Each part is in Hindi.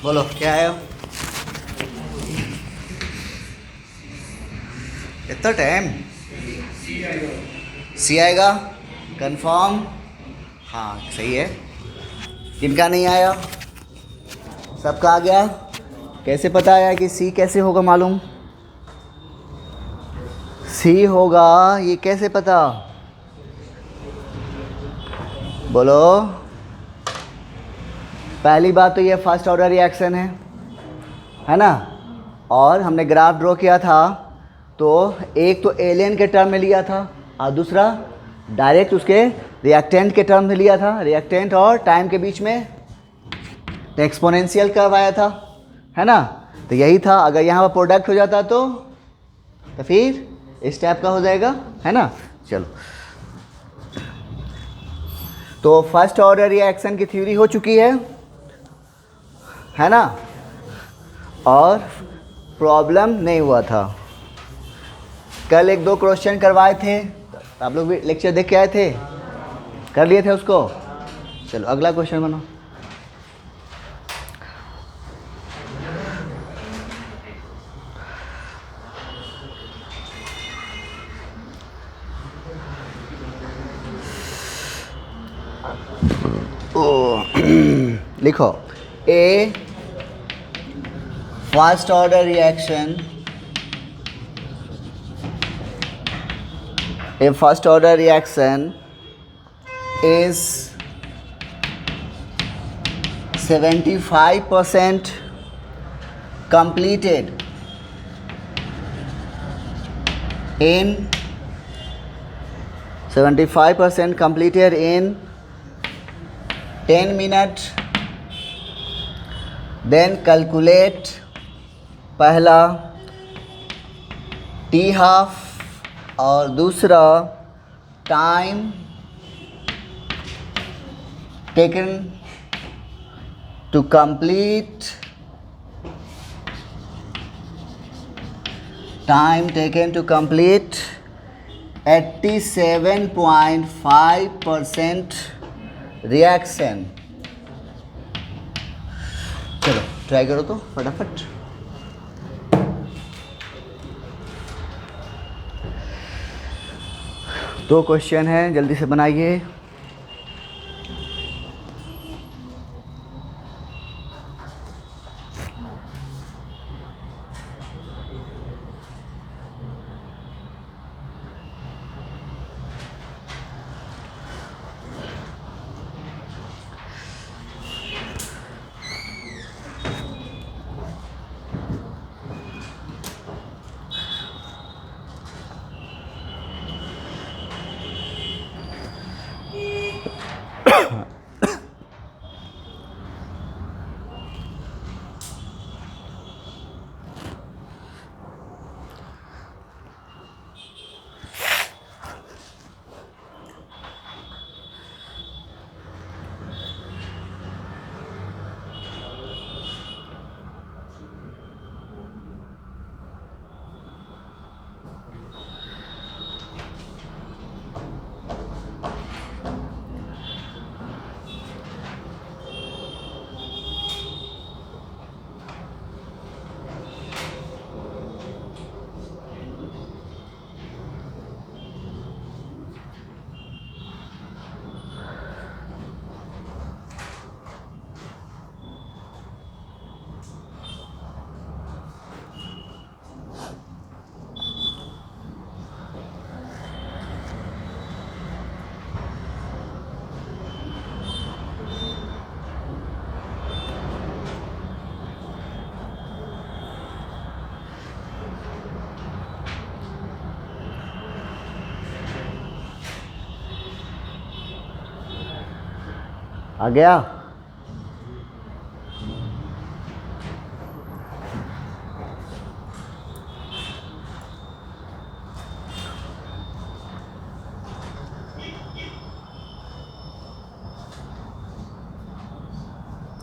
बोलो क्या है? इतना टाइम सी आएगा कंफर्म? हाँ सही है। किनका नहीं आया? सबका आ गया। कैसे पता आया कि सी कैसे होगा मालूम? सी होगा ये कैसे पता? बोलो। पहली बात तो ये फर्स्ट ऑर्डर रिएक्शन है ना। और हमने ग्राफ ड्रॉ किया था तो एक तो एलियन के टर्म में लिया था और दूसरा डायरेक्ट उसके रिएक्टेंट के टर्म में लिया था। रिएक्टेंट और टाइम के बीच में एक्सपोनेंशियल कर्व आया था, है ना। तो यही था। अगर यहाँ पर प्रोडक्ट हो जाता तो फिर इस टाइप का हो जाएगा, है ना। चलो, तो फर्स्ट ऑर्डर रिएक्शन की थ्योरी हो चुकी है ना। और प्रॉब्लम नहीं हुआ था। कल एक दो क्वेश्चन करवाए थे, आप लोग भी लेक्चर देख के आए थे, कर लिए थे उसको। चलो अगला क्वेश्चन बनाओ। लिखो a first order reaction, a first order reaction is 75% completed in 75% completed in 10 minutes. Then calculate पहला टी हाफ और दूसरा time taken to complete, time taken to complete 87.5% reaction. चलो ट्राई करो तो फटाफट। दो क्वेश्चन है, जल्दी से बनाइए। आ गया?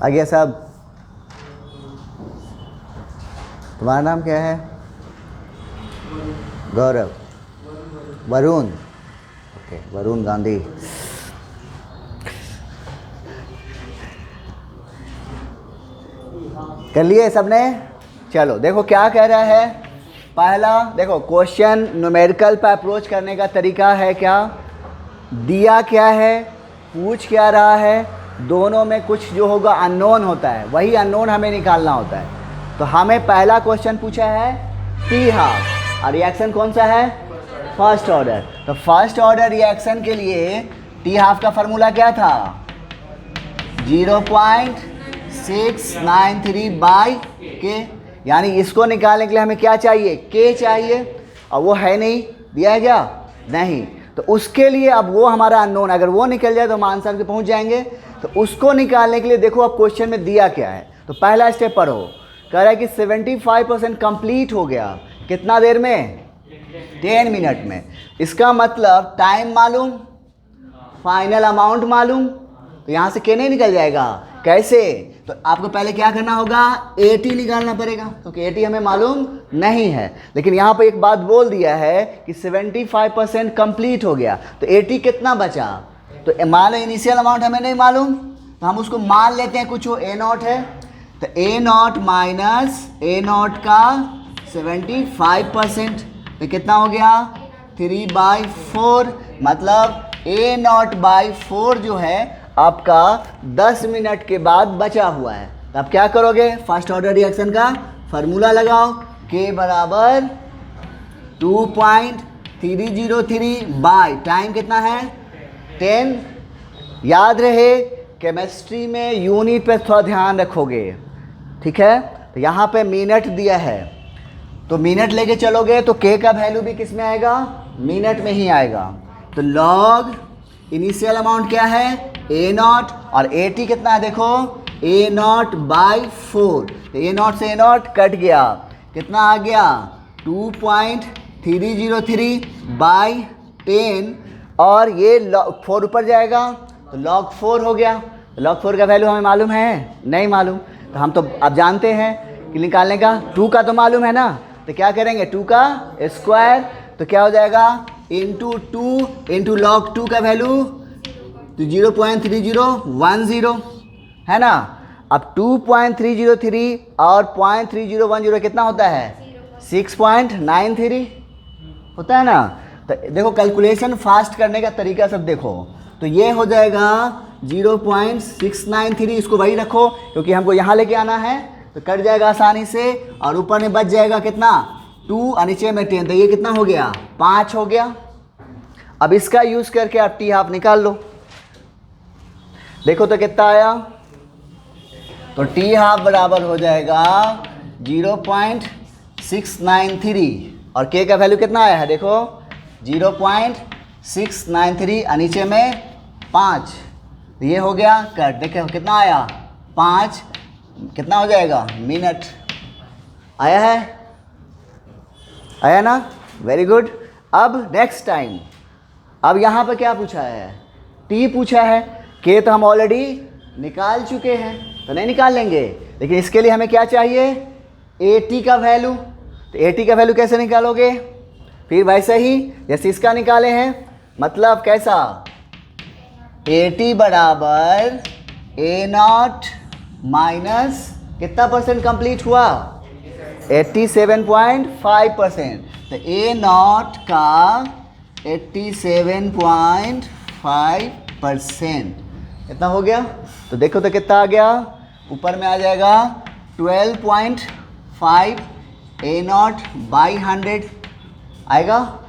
आ गया साहब। तुम्हारा नाम क्या है? गौरव। वरुण। ओके, वरुण गांधी। कर लिए सबने? चलो देखो क्या कह रहा है। पहला देखो क्वेश्चन न्यूमेरिकल पर अप्रोच करने का तरीका है क्या, दिया क्या है, पूछ क्या रहा है, दोनों में कुछ जो होगा अननोन होता है, वही अननोन हमें निकालना होता है। तो हमें पहला क्वेश्चन पूछा है टी हाफ और रिएक्शन कौन सा है, फर्स्ट ऑर्डर। तो फर्स्ट ऑर्डर रिएक्शन के लिए टी हाफ का फार्मूला क्या था, 0.693 बाई के, यानी इसको निकालने के लिए हमें क्या चाहिए, के चाहिए, और वो है नहीं, दिया है क्या, नहीं। तो उसके लिए अब वो हमारा अननोन, अगर वो निकल जाए तो हम आंसर पे पहुंच जाएंगे। तो उसको निकालने के लिए देखो अब क्वेश्चन में दिया क्या है। तो पहला स्टेप पढ़ो, कह रहा है कि 75% कंप्लीट हो गया, कितना देर में, 10 मिनट में। इसका मतलब टाइम मालूम, फाइनल अमाउंट मालूम, तो यहाँ से के नहीं निकल जाएगा, कैसे, तो आपको पहले क्या करना होगा, 80 निकालना पड़ेगा, क्योंकि 80 हमें मालूम नहीं है। लेकिन यहाँ पे एक बात बोल दिया है कि 75% कंप्लीट हो गया, तो 80 कितना बचा, तो मान लो इनिशियल अमाउंट हमें नहीं मालूम, तो हम उसको मान लेते हैं कुछ, वो ए नॉट है, तो ए नॉट माइनस ए नॉट का 75%, तो कितना हो गया, 3/4, मतलब ए नॉट बाई 4 जो है आपका 10 मिनट के बाद बचा हुआ है। तो आप क्या करोगे, फर्स्ट ऑर्डर रिएक्शन का फार्मूला लगाओ, के बराबर 2.303 बाई टाइम कितना है 10। याद रहे केमिस्ट्री में यूनिट पे थोड़ा ध्यान रखोगे, ठीक है। तो यहाँ पे मिनट दिया है, तो मिनट लेके चलोगे तो के का वैल्यू भी किस में आएगा, मिनट में ही आएगा। तो लॉग इनिशियल अमाउंट क्या है, ए नॉट, और 80 कितना है देखो, ए नॉट बाई 4, तो ए नॉट से ए नॉट कट गया, कितना आ गया 2.303 बाई 10, और ये 4 ऊपर जाएगा तो log 4 हो गया। तो log 4 का वैल्यू हमें मालूम है, नहीं मालूम, तो हम तो अब जानते हैं कि निकालने का, 2 का तो मालूम है ना, तो क्या करेंगे 2 का स्क्वायर, तो क्या हो जाएगा इंटू 2 इंटू log 2 का वैल्यू तो 0.3010 है ना। अब 2.303 और 0.3010 कितना होता है, 6.93 होता है ना। तो देखो कैलकुलेशन फास्ट करने का तरीका सब देखो, तो ये हो जाएगा 0.693, इसको वही रखो क्योंकि हमको यहाँ लेके आना है, तो कट जाएगा आसानी से, और ऊपर में बच जाएगा कितना 2 और नीचे में 10, तो ये कितना हो गया 5 हो गया। अब इसका यूज़ करके आप टी हाफ निकाल लो, देखो तो कितना आया, तो टी हाफ बराबर हो जाएगा 0.693, और के का वैल्यू कितना आया है देखो 0.693 और नीचे में 5, ये हो गया कट, देखो कितना आया 5, कितना हो जाएगा मिनट, आया है, आया ना, वेरी गुड। अब नेक्स्ट टाइम, अब यहाँ पर क्या पूछा है, टी पूछा है, के तो हम ऑलरेडी निकाल चुके हैं तो नहीं निकाल लेंगे, लेकिन इसके लिए हमें क्या चाहिए 80 का वैल्यू। तो 80 का वैल्यू कैसे निकालोगे, फिर वैसे ही जैसे इसका निकाले हैं, मतलब कैसा 80 बराबर ए नॉट माइनस कितना परसेंट कंप्लीट हुआ 87.5%, तो ए नॉट का 87.5% कितना हो गया, तो देखो तो कितना आ गया, ऊपर में आ जाएगा 12.5 ए नॉट बाई 100 आएगा,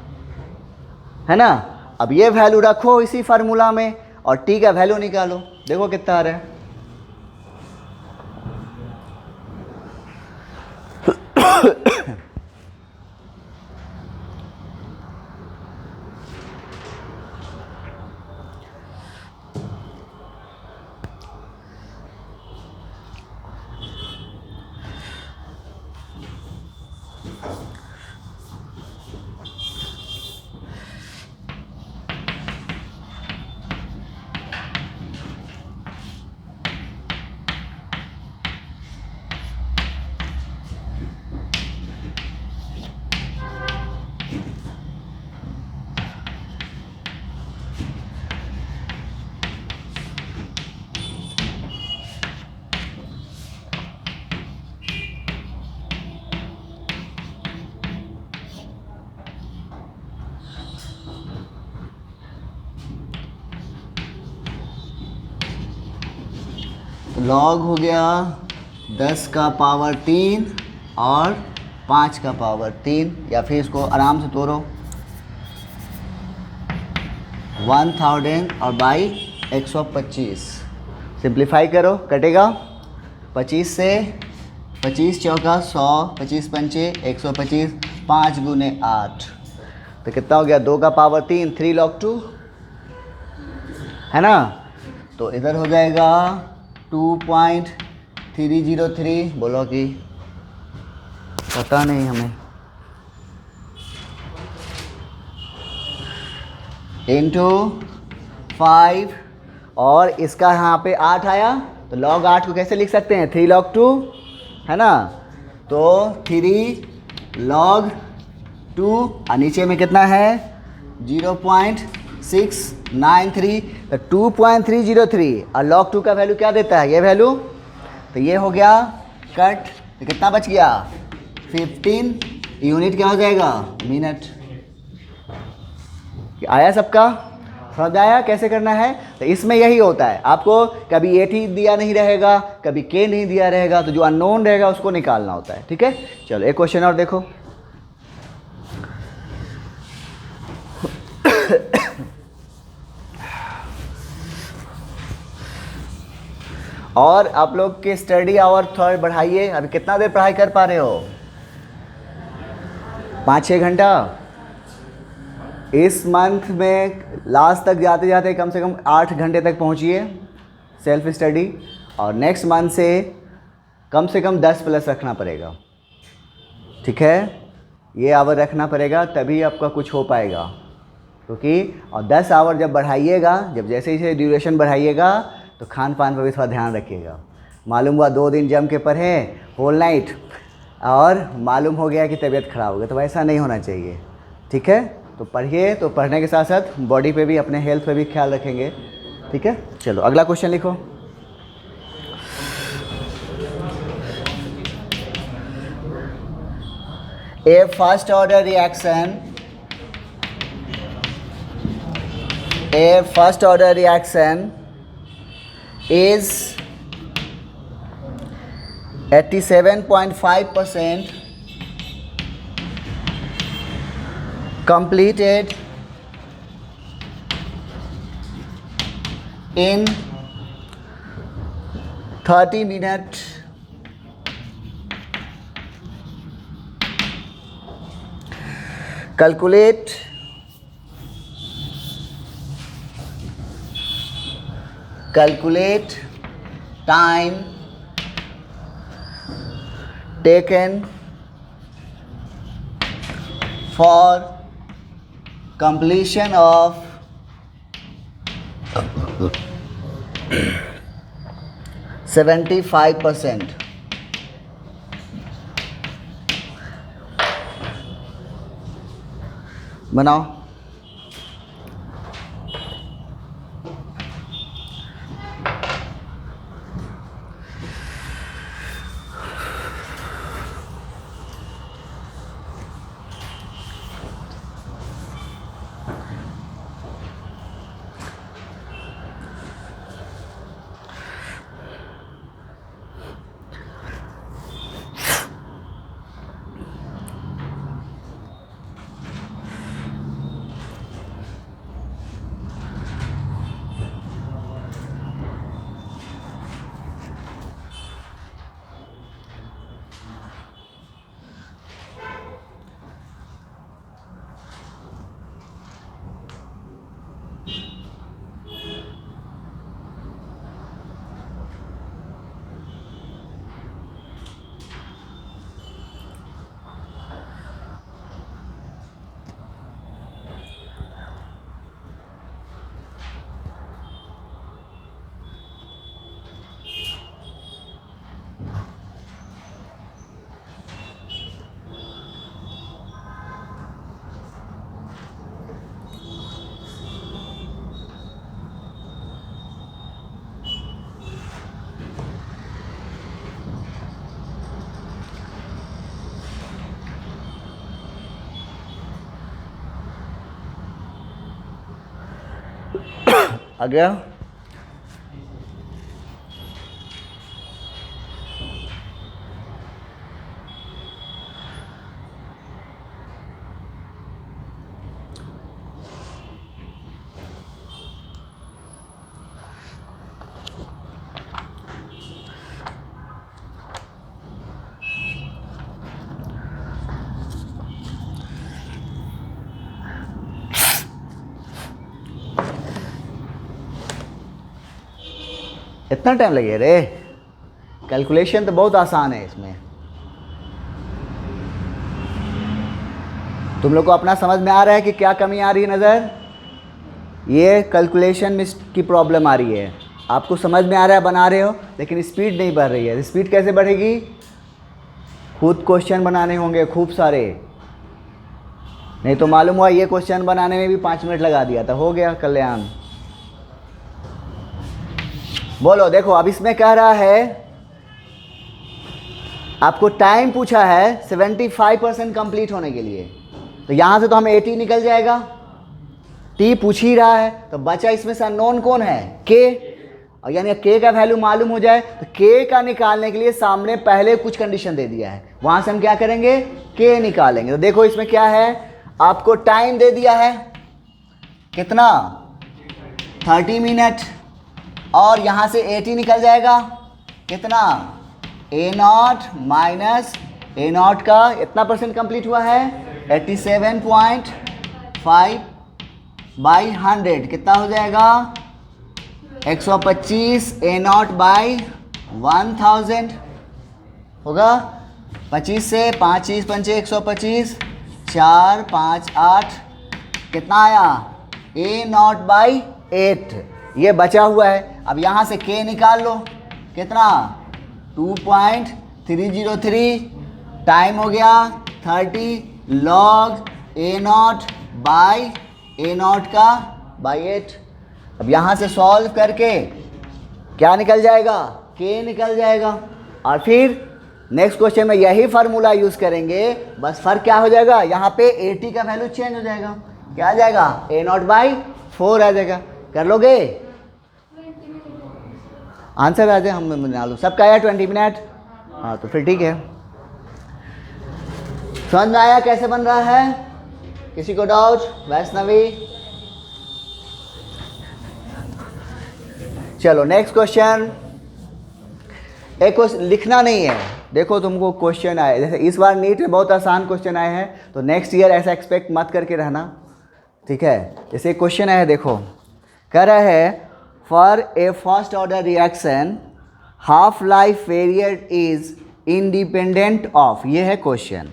है ना। अब ये वैल्यू रखो इसी फार्मूला में और टी का वैल्यू निकालो, देखो कितना आ रहा है। तो लॉग हो गया 10 का पावर 3 और 5 का पावर 3, या फिर इसको आराम से तोड़ो 1000 और बाई 125 सिंप्लीफाई करो, कटेगा 25 से 25 चौका 100, 25 पंचे 125, 5 गुने 8 तो कितना हो गया 2 का पावर 3, 3 log 2 है ना। तो इधर हो जाएगा 2.303, बोलो कि पता नहीं हमें, इंटू 5 और इसका यहाँ पे 8 आया तो log 8 को कैसे लिख सकते हैं 3 log 2 है ना। तो 3 log 2 और नीचे में कितना है 0.693 तो 2.303 और log 2 का वैल्यू क्या देता है ये वैल्यू। तो ये हो गया कट, तो कितना बच गया 15 यूनिट क्या हो जाएगा मिनट। आया सबका समझ आया कैसे करना है। तो इसमें यही होता है, आपको कभी ए टी दिया नहीं रहेगा, कभी के नहीं दिया रहेगा, तो जो अननोन रहेगा उसको निकालना होता है। ठीक है, चलो एक क्वेश्चन और देखो। और आप लोग के स्टडी आवर थोड़ा बढ़ाइए। अभी कितना देर पढ़ाई कर पा रहे हो 5-6 घंटा। इस मंथ में लास्ट तक जाते जाते कम से कम 8 घंटे तक पहुंचिए सेल्फ स्टडी, और नेक्स्ट मंथ से कम 10 प्लस रखना पड़ेगा। ठीक है, ये आवर रखना पड़ेगा तभी आपका कुछ हो पाएगा, क्योंकि और 10 आवर जब बढ़ाइएगा, जब जैसे जैसे ड्यूरेशन बढ़ाइएगा तो खान पान पर भी थोड़ा ध्यान रखिएगा। मालूम हुआ 2 दिन जम के पढ़े होल नाइट और मालूम हो गया कि तबीयत ख़राब हो गई, तो वैसा नहीं होना चाहिए। ठीक है, तो पढ़िए, तो पढ़ने के साथ साथ बॉडी पे भी, अपने हेल्थ पे भी ख्याल रखेंगे। ठीक है, चलो अगला क्वेश्चन लिखो। A first order reaction is 87.5% completed in 30 minutes. Calculate time taken for completion of 75%. बनाओ। आ गया। इतना टाइम लगेगा रे? कैलकुलेशन तो बहुत आसान है इसमें। तुम लोग को अपना समझ में आ रहा है कि क्या कमी आ रही है नज़र? ये कैलकुलेशन में की प्रॉब्लम आ रही है। आपको समझ में आ रहा है, बना रहे हो, लेकिन स्पीड नहीं बढ़ रही है। स्पीड कैसे बढ़ेगी? खुद क्वेश्चन बनाने होंगे खूब सारे, नहीं तो मालूम हुआ ये क्वेश्चन बनाने में भी 5 मिनट लगा दिया था, हो गया कल्याण। बोलो, देखो अब इसमें कह रहा है आपको टाइम पूछा है 75% कंप्लीट होने के लिए, तो यहाँ से तो हमें 80 निकल जाएगा। टी पूछ ही रहा है, तो बचा इसमें से अननोन कौन है? के। और यानी के का वैल्यू मालूम हो जाए तो के का निकालने के लिए सामने पहले कुछ कंडीशन दे दिया है, वहाँ से हम क्या करेंगे? के निकालेंगे। तो देखो इसमें क्या है, आपको टाइम दे दिया है कितना? 30 मिनट, और यहाँ से 80 निकल जाएगा कितना? A0 माइनस A0 का इतना परसेंट कंप्लीट हुआ है 87.5 बाई 100 कितना हो जाएगा? 125 A0 बाई 1000 होगा। 25 से 5 पंचे 125, 4 5 8 कितना आया? A0 बाई 8 ये बचा हुआ है। अब यहाँ से K निकाल लो कितना? 2.303। टाइम हो गया 30 log A0 बाई A0 का बाई 8। अब यहाँ से सॉल्व करके क्या निकल जाएगा? K निकल जाएगा। और फिर नेक्स्ट क्वेश्चन में यही फार्मूला यूज़ करेंगे, बस फर्क क्या हो जाएगा? यहाँ पे 80 का वैल्यू चेंज हो जाएगा। क्या आ जाएगा? A0 बाई 4 आ जाएगा। कर लोगे? आंसर आ जाए, हम बना लो। सबका आया 20 मिनट? हाँ तो फिर ठीक है। समझ में आया कैसे बन रहा है? किसी को डाउट? वैष्णवी? चलो नेक्स्ट क्वेश्चन। एक क्वेश्चन लिखना नहीं है, देखो तुमको क्वेश्चन आए, जैसे इस बार नीट में बहुत आसान क्वेश्चन आए हैं, तो नेक्स्ट ईयर ऐसा एक्सपेक्ट मत करके रहना, ठीक है? जैसे क्वेश्चन आया देखो, कह रहा है for a first order reaction half life period is independent of, ये है question.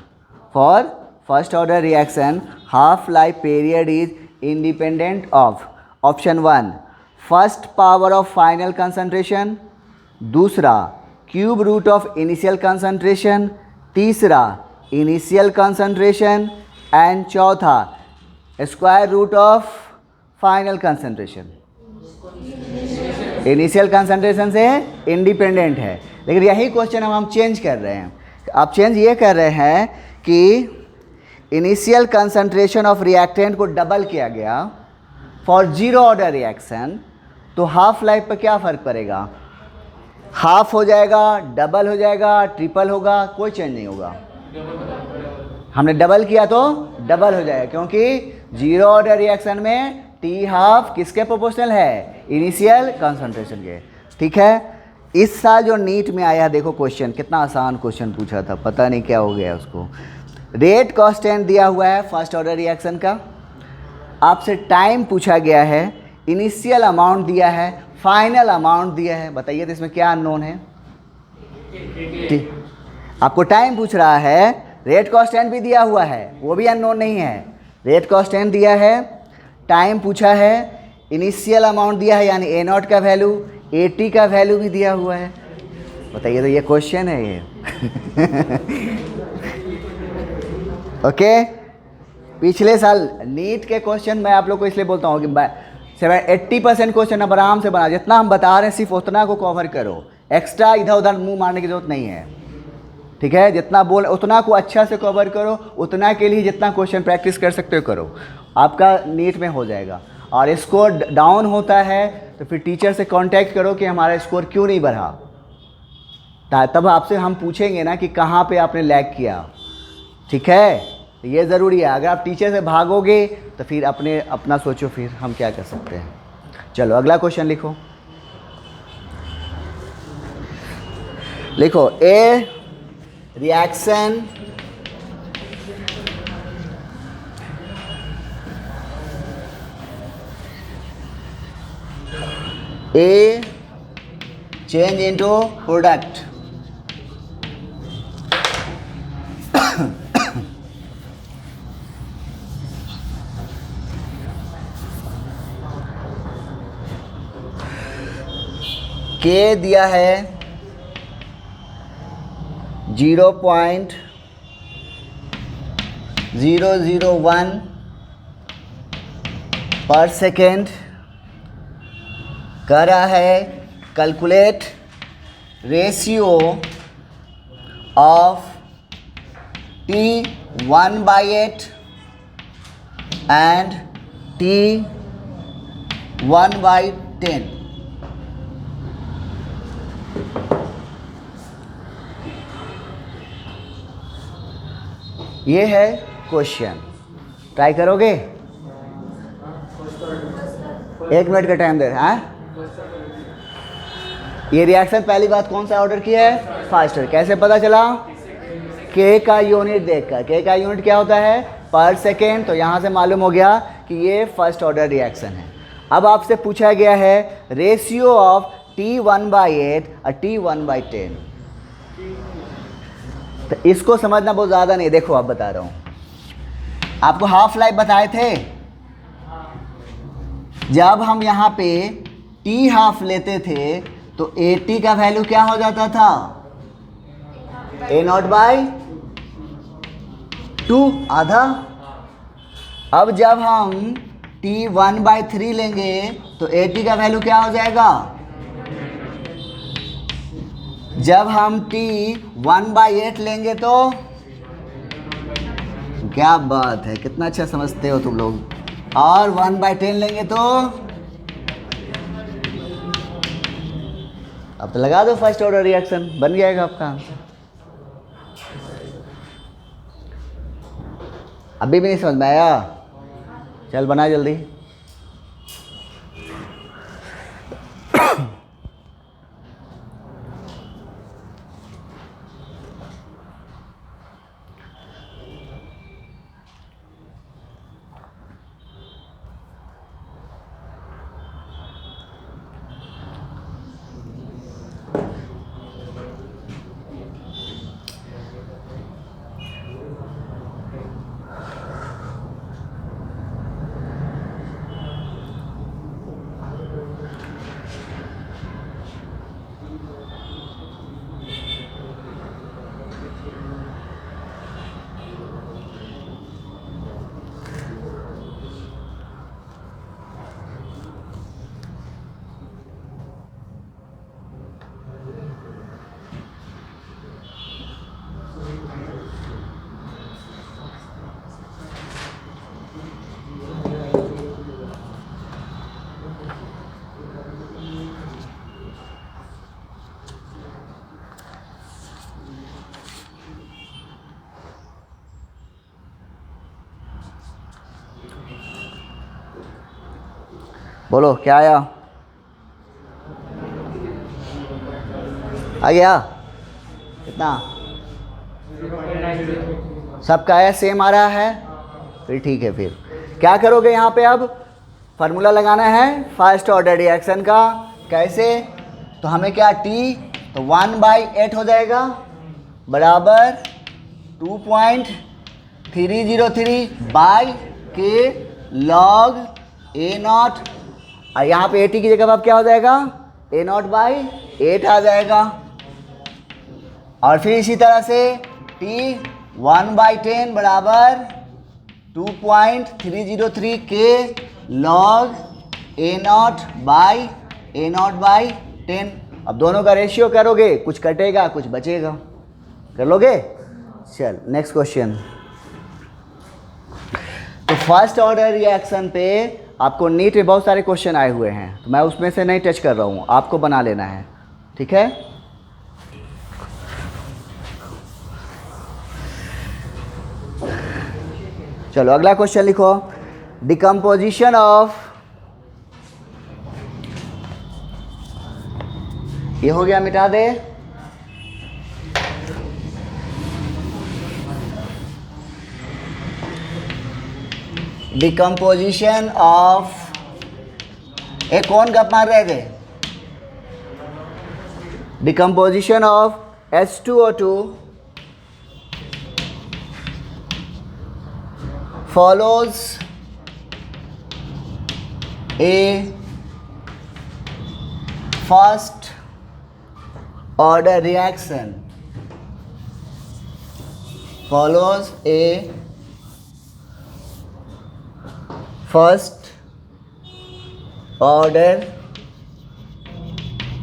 For first order reaction half life period is independent of option 1 first power of final concentration, दूसरा cube root of initial concentration, तीसरा इनिशियल कंसंट्रेशन एंड चौथा square root of final concentration. Initial concentration से इंडिपेंडेंट है, लेकिन यही क्वेश्चन हम चेंज कर रहे हैं। आप चेंज ये कर रहे हैं कि इनिशियल कंसंट्रेशन ऑफ रिएक्टेंट को डबल किया गया फॉर जीरो ऑर्डर रिएक्शन, तो हाफ लाइफ पर क्या फ़र्क पड़ेगा? हाफ हो जाएगा, डबल हो जाएगा, ट्रिपल होगा, कोई चेंज नहीं होगा। हमने डबल किया तो डबल हो जाएगा, क्योंकि जीरो ऑर्डर रिएक्शन में टी हाफ किसके प्रोपोर्शनल है? इनिशियल कंसंट्रेशन के, ठीक है? इस साल जो नीट में आया देखो क्वेश्चन, कितना आसान क्वेश्चन पूछा था, पता नहीं क्या हो गया उसको। रेट कांस्टेंट दिया हुआ है फर्स्ट ऑर्डर रिएक्शन का, आपसे टाइम पूछा गया है, इनिशियल अमाउंट दिया है, फाइनल अमाउंट दिया है, बताइए तो इसमें क्या अननोन है? ठीक, आपको टाइम पूछ रहा है, रेट कांस्टेंट भी दिया हुआ है, वो भी अननोन नहीं है। रेट कांस्टेंट दिया है, टाइम पूछा है, इनिशियल अमाउंट दिया है यानी A0 का वैल्यू, 80 का वैल्यू भी दिया हुआ है। बताइए तो ये क्वेश्चन है ये। ओके, पिछले साल नीट के क्वेश्चन मैं आप लोग को इसलिए बोलता हूँ कि 80% क्वेश्चन अब आराम से बना, जितना हम बता रहे हैं सिर्फ उतना को कवर करो, एक्स्ट्रा इधर उधर मुंह मारने की जरूरत नहीं है, ठीक है? जितना बोल उतना को अच्छा से कवर करो, उतना के लिए जितना क्वेश्चन प्रैक्टिस कर सकते हो करो, आपका नीट में हो जाएगा। और स्कोर डाउन होता है तो फिर टीचर से कांटेक्ट करो कि हमारा स्कोर क्यों नहीं बढ़ा, तब आपसे हम पूछेंगे ना कि कहाँ पे आपने लैग किया, ठीक है? तो ये ज़रूरी है। अगर आप टीचर से भागोगे तो फिर अपना सोचो फिर हम क्या कर सकते हैं। चलो अगला क्वेश्चन लिखो। लिखो ए रिएक्शन चेंज इनटू प्रोडक्ट। के दिया है 0.001 पर सेकेंड। कह रहा है calculate ratio of T1/8 and T1/10। ये है क्वेश्चन, ट्राई करोगे? 1 मिनट का टाइम दे। हाँ, ये रिएक्शन पहली बात कौन सा ऑर्डर किया है? First order. कैसे पता चला? के का यूनिट देखकर। के का यूनिट क्या होता है? पर सेकेंड। तो यहाँ से मालूम हो गया कि ये फर्स्ट ऑर्डर रिएक्शन है। अब आपसे पूछा गया है रेशियो ऑफ T1/8 और T1/10। तो इसको समझना बहुत ज़्यादा नहीं। देखो अब बता रहा हूँ, आपको हाफ लाइफ बताए थे। जब हम यहाँ पे T हाफ लेते थे तो AT का वैल्यू क्या हो जाता था? A0/2 आधा। अब जब हम T1/3 लेंगे तो AT का वैल्यू क्या हो जाएगा? जब हम T1/8 लेंगे तो क्या बात है, कितना अच्छा समझते हो तुम लोग। और 1/10 लेंगे तो अब तो लगा दो फर्स्ट ऑर्डर रिएक्शन, बन जाएगा आपका आंसर। अभी भी नहीं समझ में आया? चल बना जल्दी। बोलो क्या आया? आ गया? कितना? सबका आया? सेम आ रहा है? फिर ठीक है। फिर क्या करोगे यहाँ पे? अब फार्मूला लगाना है फर्स्ट ऑर्डर रिएक्शन का। कैसे? तो हमें क्या T तो 1/8 हो जाएगा बराबर 2.303 बाई के लॉग A0। और यहाँ पे AT की जगह अब क्या हो जाएगा? A0/8 आ जाएगा। और फिर इसी तरह से T1/10 बराबर 2.303 के लॉग A0/10। अब दोनों का रेशियो करोगे, कुछ कटेगा कुछ बचेगा। कर लोगे? चल नेक्स्ट क्वेश्चन। तो फर्स्ट ऑर्डर रिएक्शन पे आपको नीट में बहुत सारे क्वेश्चन आए हुए हैं, तो मैं उसमें से नहीं टच कर रहा हूँ, आपको बना लेना है। ठीक है? चलो अगला क्वेश्चन लिखो। डिकम्पोजिशन ऑफ, ये हो गया, मिटा दे। डिकम्पोजिशन ऑफ, एक कौन गप मार रहे थे? decomposition of H2O2 follows a first order reaction, follows a first order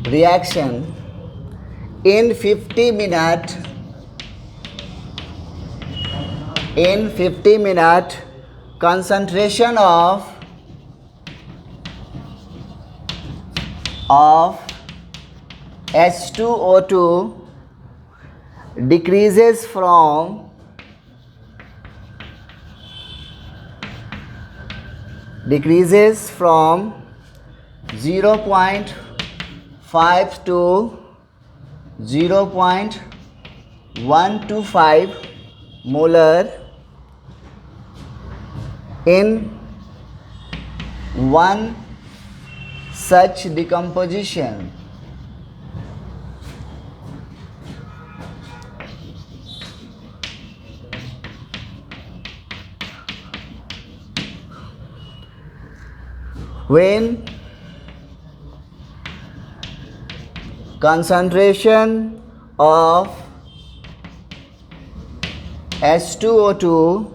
reaction in 50 minute concentration of H2O2 decreases from 0.5 to 0.125 molar in one such decomposition. When concentration of H2O2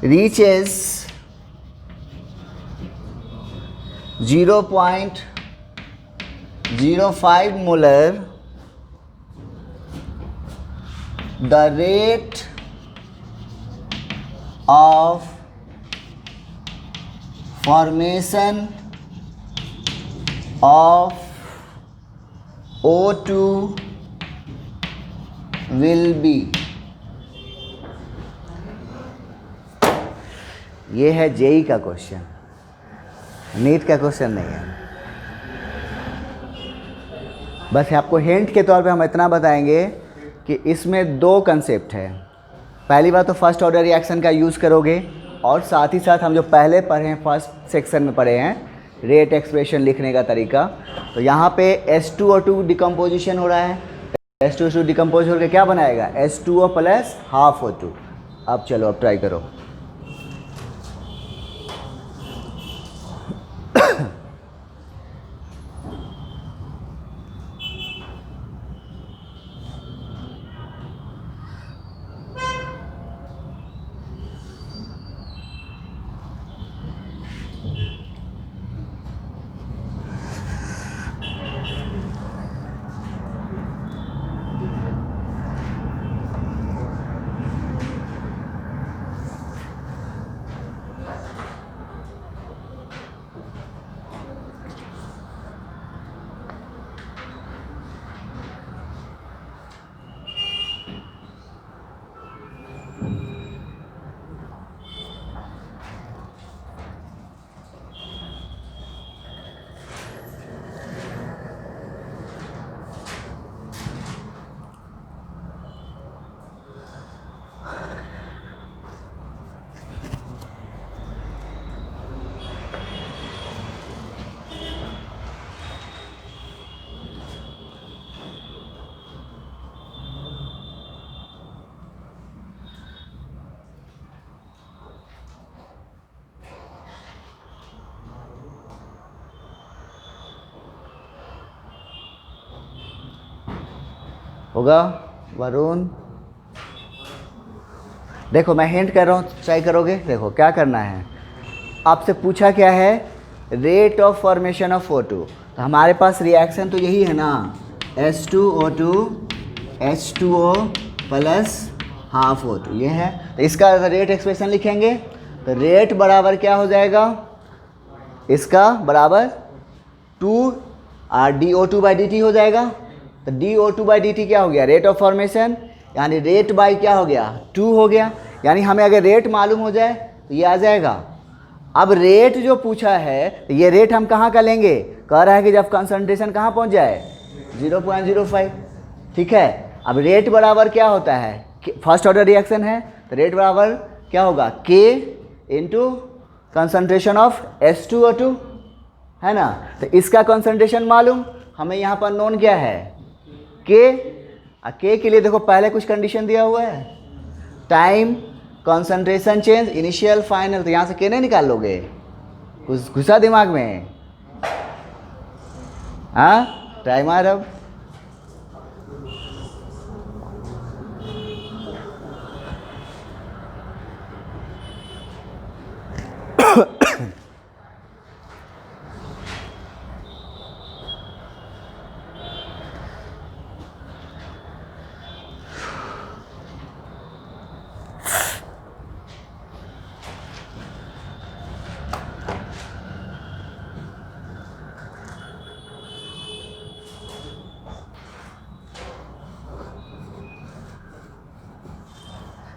reaches 0.05 molar, the rate of formation of O2 will be, ये है जेई का क्वेश्चन, नीट का क्वेश्चन नहीं है। बस आपको हिंट के तौर पे हम इतना बताएंगे कि इसमें दो कंसेप्ट है। पहली बात तो फर्स्ट ऑर्डर रिएक्शन का यूज़ करोगे, और साथ ही साथ हम जो पहले पढ़े हैं फर्स्ट सेक्शन में पढ़े हैं रेट एक्सप्रेशन लिखने का तरीका। तो यहाँ पे H2O2 डिकम्पोजिशन हो रहा है, H2O2 डिकम्पोज होकर क्या बनाएगा, H2O प्लस हाफ O2। अब चलो अब ट्राई करो। होगा वरुण? देखो मैं हिंट कर रहा हूँ, ट्राई करोगे। देखो क्या करना है, आपसे पूछा क्या है, rate of formation of O2। तो हमारे पास रिएक्शन तो यही है ना, H2O2 H2O plus half O2, ये है। तो इसका रेट एक्सप्रेशन लिखेंगे तो रेट बराबर क्या हो जाएगा, इसका बराबर 2DO2/dt हो जाएगा। तो DO2/dt क्या हो गया, रेट ऑफ फॉर्मेशन, यानी रेट बाई क्या हो गया, 2 हो गया। यानी हमें अगर रेट मालूम हो जाए तो ये आ जाएगा। अब रेट जो पूछा है तो ये रेट हम कहाँ का लेंगे, कह रहा है कि जब कंसंट्रेशन कहाँ पहुँच जाए 0.05, ठीक है। अब रेट बराबर क्या होता है, फर्स्ट ऑर्डर रिएक्शन है तो रेट बराबर क्या होगा, K into concentration of H2O2, है ना। तो इसका कंसंट्रेशन मालूम, हमें यहाँ पर नोन क्या है के लिए देखो पहले कुछ कंडीशन दिया हुआ है, time, concentration change, initial, final. तो यहाँ से के नहीं निकाल लोगे, कुछ घुसा दिमाग में? हाँ, टाइम आ रहा।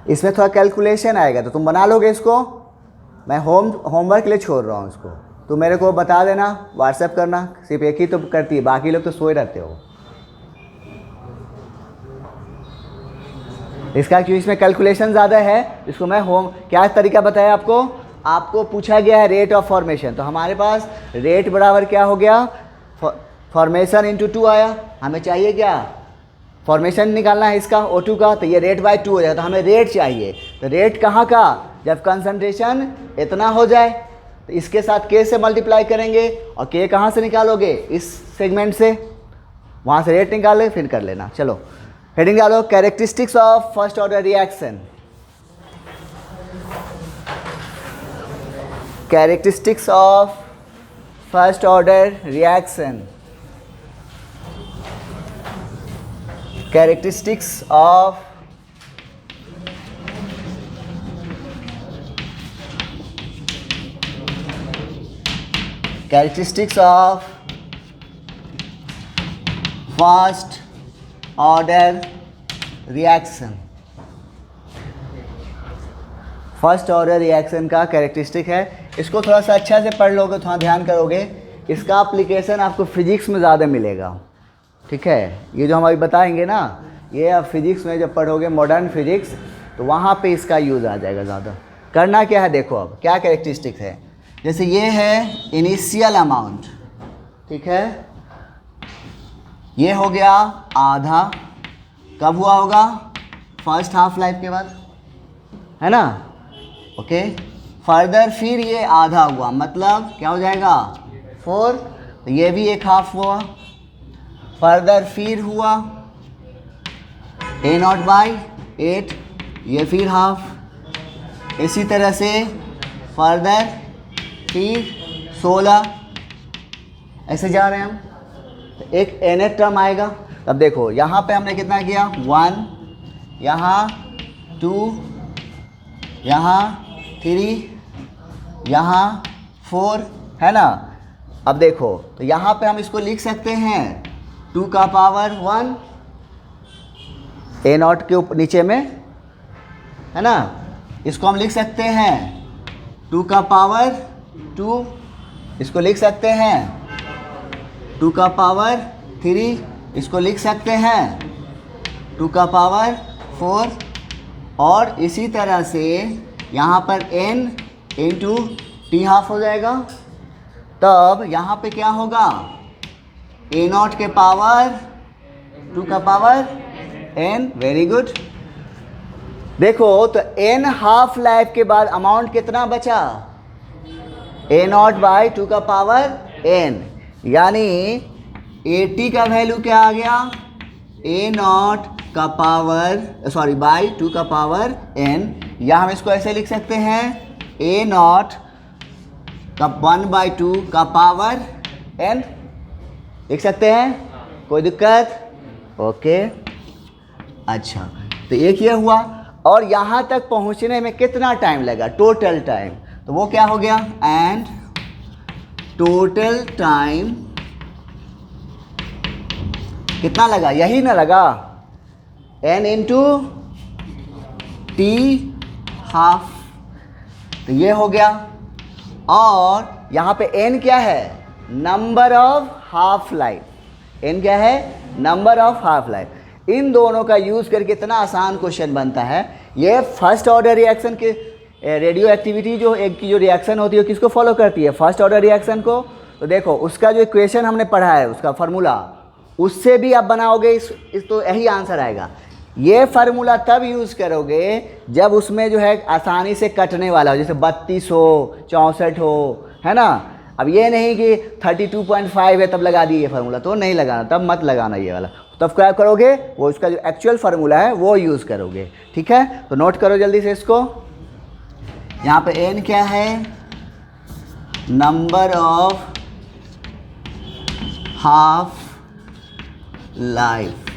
इसमें थोड़ा कैलकुलेशन आएगा तो तुम बना लोगे इसको। मैं होमवर्क के लिए छोड़ रहा हूँ इसको, तुम मेरे को बता देना, व्हाट्सएप करना। सिर्फ एक ही तो करती है, बाकी लोग तो सोए रहते हो। इसका क्यों, इसमें कैलकुलेशन ज़्यादा है, इसको मैं क्या तरीका बताया आपको पूछा गया है रेट ऑफ फॉर्मेशन। तो हमारे पास रेट बराबर क्या हो गया, फॉर्मेशन इंटू 2 आया। हमें चाहिए क्या, फॉर्मेशन निकालना है इसका O2 का, तो ये रेट बाय 2 हो जाए। तो हमें रेट चाहिए, तो रेट कहाँ का, जब कंसंट्रेशन इतना हो जाए तो इसके साथ K से मल्टीप्लाई करेंगे। और K कहाँ से निकालोगे, इस सेगमेंट से, वहाँ से रेट निकाले फिर कर लेना। चलो हेडिंग डालो, characteristics of first order reaction. Characteristics of first order reaction. Characteristics of first order reaction। First order reaction का कैरेक्टरिस्टिक है, इसको थोड़ा सा अच्छा से पढ़ लोगे, थोड़ा ध्यान करोगे, इसका एप्लीकेशन आपको फिजिक्स में ज़्यादा मिलेगा। ठीक है, ये जो हम अभी बताएंगे ना, ये आप फिजिक्स में जब पढ़ोगे मॉडर्न फिजिक्स, तो वहाँ पे इसका यूज़ आ जाएगा ज़्यादा। करना क्या है, देखो अब क्या कैरेक्टरिस्टिक है। जैसे ये है इनिशियल अमाउंट, ठीक है, ये हो गया आधा, कब हुआ होगा, फर्स्ट हाफ लाइफ के बाद, है ना। ओके, फर्दर फिर ये आधा हुआ, मतलब क्या हो जाएगा 4, तो ये भी एक हाफ हुआ। फर्दर फिर हुआ A0/8, ये फिर हाफ। इसी तरह से फर्दर फिर 16, ऐसे जा रहे हैं हम। तो एक nth टर्म आएगा। अब देखो यहाँ पे हमने कितना किया, 1, यहाँ 2, यहाँ 3, यहाँ 4, है ना। अब देखो तो यहाँ पे हम इसको लिख सकते हैं 2 का पावर 1 A0 के ऊपर नीचे में, है ना। इसको हम लिख सकते हैं 2 का पावर 2, इसको लिख सकते हैं 2 का पावर 3, इसको लिख सकते हैं 2 का पावर 4, और इसी तरह से यहाँ पर n इंटू टी हाफ हो जाएगा। तब यहाँ पे क्या होगा, A0 के पावर 2 का पावर n। Very good. देखो तो n हाफ लाइफ के बाद अमाउंट कितना बचा, A0/2 का पावर n, यानी 80 का वैल्यू क्या आ गया, A0 का पावर बाई 2 का पावर n। या हम इसको ऐसे लिख सकते हैं A0 का 1/2 का पावर n, लिख सकते हैं, कोई दिक्कत? ओके, अच्छा, तो एक ये हुआ। और यहाँ तक पहुँचने में कितना टाइम लगा, टोटल टाइम, तो वो क्या हो गया, एंड टोटल टाइम कितना लगा, यही ना लगा, n इंटू टी हाफ, तो ये हो गया। और यहाँ पे n क्या है, number of half life, n क्या है, नंबर ऑफ हाफ लाइफ। इन दोनों का यूज़ करके इतना आसान क्वेश्चन बनता है। ये फर्स्ट ऑर्डर रिएक्शन के रेडियो एक्टिविटी जो एक की जो रिएक्शन होती है किसको फॉलो करती है, फर्स्ट ऑर्डर रिएक्शन को। तो देखो उसका जो इक्वेशन हमने पढ़ा है, उसका फार्मूला उससे भी आप बनाओगे इस तो यही आंसर आएगा। ये फार्मूला तब यूज़ करोगे जब उसमें जो है आसानी से कटने वाला हो, जैसे 32 हो, 64 हो, है ना। अब ये नहीं कि 32.5 है तब लगा दिए ये फार्मूला, तो नहीं लगाना, तब मत लगाना ये वाला। तब क्या करोगे, वो इसका जो एक्चुअल फार्मूला है वो यूज़ करोगे। ठीक है, तो नोट करो जल्दी से इसको। यहाँ पे n क्या है, number of half life.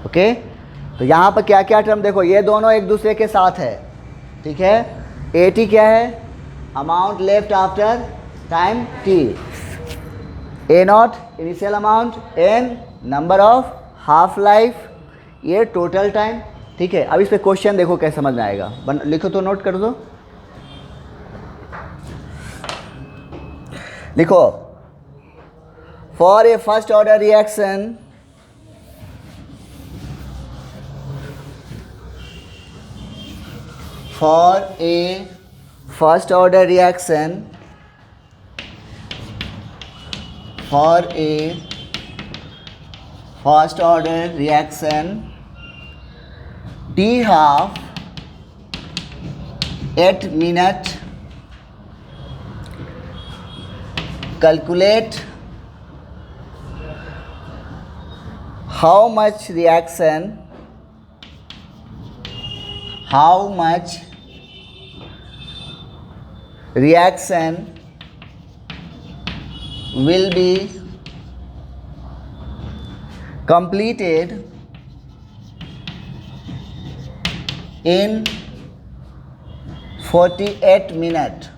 Okay, तो यहाँ पर क्या क्या टर्म देखो, ये दोनों एक दूसरे के साथ है। ठीक है, एटी क्या है, amount left after time t, a naught initial amount, n number of half life, ये टोटल टाइम। ठीक है, अब इस पे क्वेश्चन देखो कैसे समझ में आएगा, लिखो तो नोट कर दो। लिखो, for a first order reaction for a first order reaction, for a first order reaction, t half 8 minute, calculate how much reaction will be completed in 48 minutes।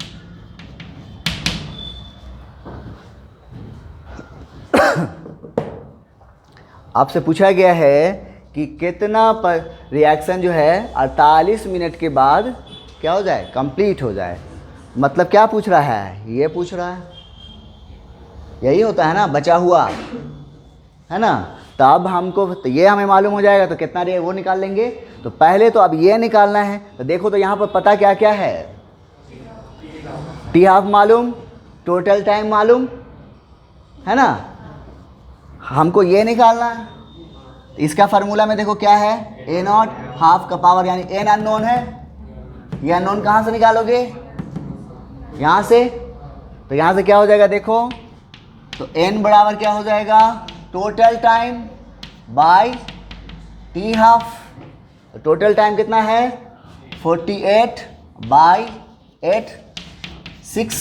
आपसे पूछा गया है कि कितना पर रिएक्शन जो है 48 मिनट के बाद क्या हो जाए, कंप्लीट हो जाए। मतलब क्या पूछ रहा है, ये पूछ रहा है, यही होता है ना, बचा हुआ, है ना। तब हमको तो ये हमें मालूम हो जाएगा तो कितना रे वो निकाल लेंगे। तो पहले तो अब ये निकालना है, तो देखो तो यहाँ पर पता क्या क्या है, टी हाफ मालूम, टोटल टाइम मालूम, है ना। हमको ये निकालना है, इसका फार्मूला में देखो क्या है, ए नॉट हाफ का पावर, यानी एन अननोन है। ये अननोन कहाँ से निकालोगे, यहाँ से। तो यहाँ से क्या हो जाएगा देखो, तो एन बराबर क्या हो जाएगा, total time by t half. Total time कितना है, 48 बाय 8, 6,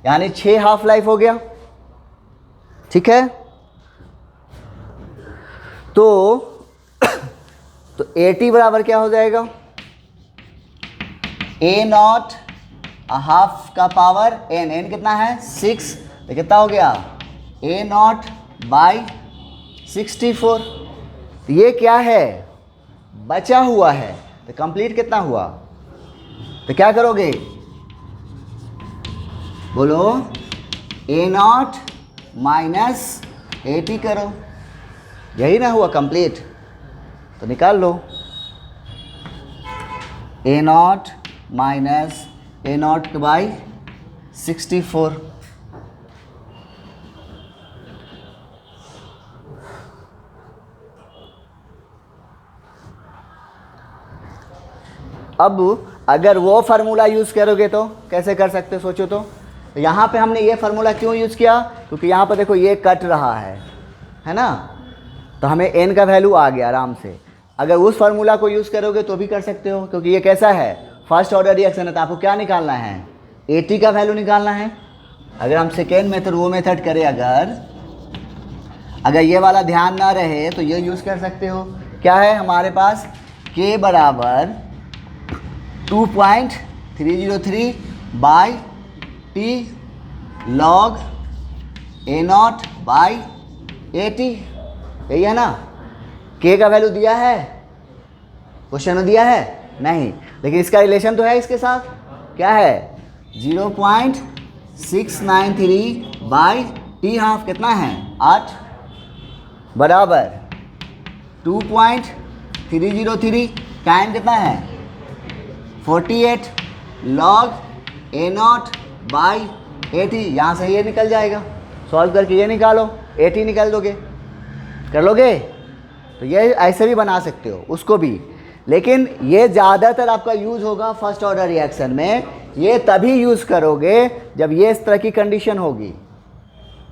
यानी 6 हाफ लाइफ हो गया। ठीक है, तो ए टी बराबर क्या हो जाएगा, ए नॉट हाफ का पावर एन, एन कितना है 6, तो कितना हो गया ए नॉट बाई 64। तो ये क्या है, बचा हुआ है, तो कंप्लीट कितना हुआ, तो क्या करोगे, बोलो, ए नॉट माइनस 80 करो, यही ना हुआ कंप्लीट। तो निकाल लो A0 माइनस A0 बाई 64। अब अगर वो फार्मूला यूज़ करोगे तो कैसे कर सकते हो, सोचो तो। यहाँ पे हमने ये फार्मूला क्यों यूज़ किया, क्योंकि यहाँ पर देखो ये कट रहा है ना, तो हमें n का वैल्यू आ गया आराम से। अगर उस फार्मूला को यूज़ करोगे तो भी कर सकते हो, क्योंकि ये कैसा है, फर्स्ट ऑर्डर रिएक्शन है, तो आपको क्या निकालना है, 80 का वैल्यू निकालना है। अगर हम सेकेंड मेथड वो मेथड करें, अगर ये वाला ध्यान ना रहे तो ये यूज़ कर सकते हो। क्या है हमारे पास, k बराबर 2.303 by T log A0 by 80, यही है ना। k का वैल्यू दिया है, क्वेश्चन में दिया है नहीं, लेकिन इसका रिलेशन तो है इसके साथ, क्या है 0.693 बाई टी हाफ, कितना है 8, बराबर 2.303, टाइम कितना है 48 लॉग A0 बाई 80। यहाँ से ये निकल जाएगा, सॉल्व करके ये निकालो, 80 निकाल दोगे, कर लोगे। तो ये ऐसे भी बना सकते हो उसको भी, लेकिन ये ज़्यादातर आपका यूज़ होगा फर्स्ट ऑर्डर रिएक्शन में। ये तभी यूज़ करोगे जब ये इस तरह की कंडीशन होगी,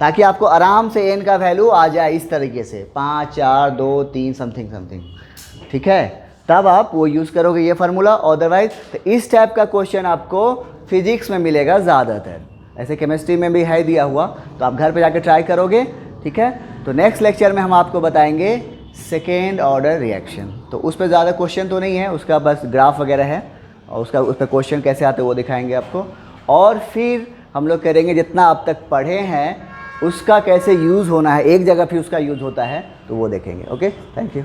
ताकि आपको आराम से n का वैल्यू आ जाए इस तरीके से 5 4 2 3 समथिंग, ठीक है, तब आप वो यूज़ करोगे ये फार्मूला। अदरवाइज तो इस टाइप का क्वेश्चन आपको फिजिक्स में मिलेगा ज़्यादातर, ऐसे केमिस्ट्री में भी है दिया हुआ, तो आप घर पे जाके ट्राई करोगे, ठीक है। तो नेक्स्ट लेक्चर में हम आपको बताएंगे सेकेंड ऑर्डर रिएक्शन, तो उस पर ज़्यादा क्वेश्चन तो नहीं है, उसका बस ग्राफ वगैरह है, और उसका उस पर क्वेश्चन कैसे आते हैं वो दिखाएंगे आपको। और फिर हम लोग करेंगे जितना अब तक पढ़े हैं उसका कैसे यूज़ होना है, एक जगह फिर उसका यूज़ होता है तो वो देखेंगे। Okay, thank you.